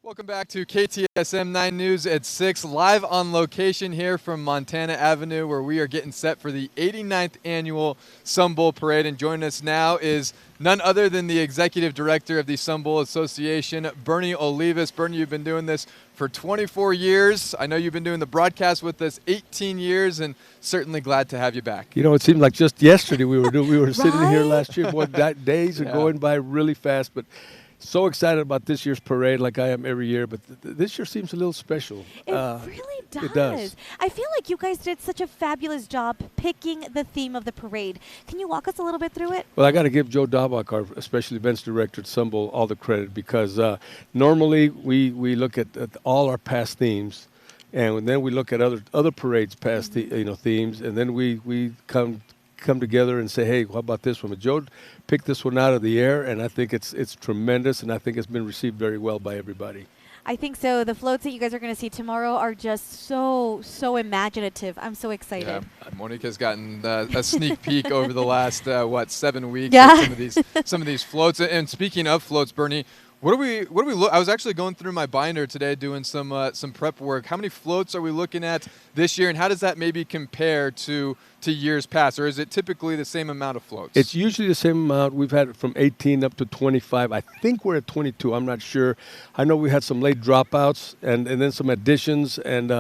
Welcome back to KTSM 9 News at 6, live on location here from Montana Avenue, where we are getting set for the 89th annual Sun Bowl Parade. And joining us now is none other than the executive director of the Sun Bowl Association, Bernie Olivas. Bernie, you've been doing this for 24 years. I know you've been doing the broadcast with us 18 years, and certainly glad to have you back. You know, it seemed like just yesterday we were sitting here last year. Boy, days are going by really fast, but so excited about this year's parade, like I am every year, but this year seems a little special. It really does. It does. I feel like you guys did such a fabulous job picking the theme of the parade. Can you walk us a little bit through it? Well, I got to give Joe Daubach, our special events director at Sun Bowl, all the credit, because normally we look at all our past themes, and then we look at other parades' past themes, and then we come together and say, hey, how about this one? But Joe picked this one out of the air, and I think it's tremendous, and I think it's been received very well by everybody. I think so. The floats that you guys are going to see tomorrow are just so imaginative. I'm so excited. Yeah, Monica's gotten a sneak peek over the last 7 weeks. Yeah. Of some of these floats. And speaking of floats, Bernie, what do we look? I was actually going through my binder today doing some prep work. How many floats are we looking at this year, and how does that maybe compare to years past, or is it typically the same amount of floats? It's usually the same amount. We've had it from 18 up to 25. I think we're at 22. I'm not sure. I know we had some late dropouts and then some additions, and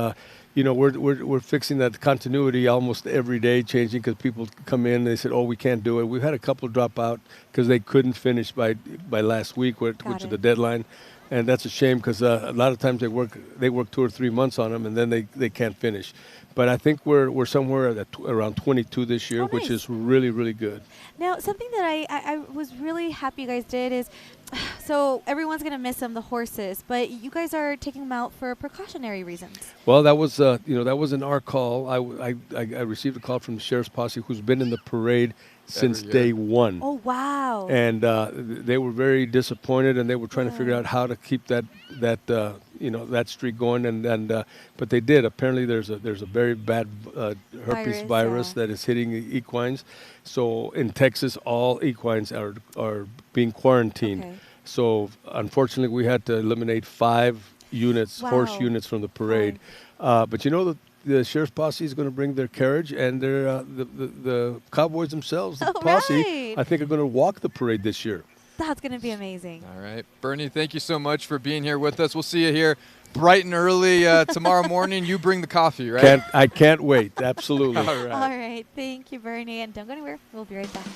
we're fixing that continuity almost every day, changing because people come in and they said, oh, we can't do it. We've had a couple drop out because they couldn't finish by last week, which is the deadline. And that's a shame because a lot of times they work 2 or 3 months on them and then they can't finish. But I think we're somewhere at around 22 this year, which is really, really good. Now, something that I was really happy you guys did is, so everyone's going to miss them, the horses, but you guys are taking them out for precautionary reasons. Well, that was that wasn't our call. I received a call from the sheriff's posse, who's been in the parade since day one. Oh, wow. And they were very disappointed, and they were trying to figure out how to keep that streak going. And but they did. Apparently, there's a very bad herpes virus that is hitting the equines. So in Texas, all equines are being quarantined. Okay. So unfortunately, we had to eliminate 5 units, horse units from the parade. But the sheriff's posse is going to bring their carriage, and the cowboys themselves, the posse, I think are going to walk the parade this year. That's going to be amazing. All right. Bernie, thank you so much for being here with us. We'll see you here bright and early tomorrow morning. You bring the coffee, right? I can't wait. Absolutely. All right. All right. Thank you, Bernie. And don't go anywhere. We'll be right back.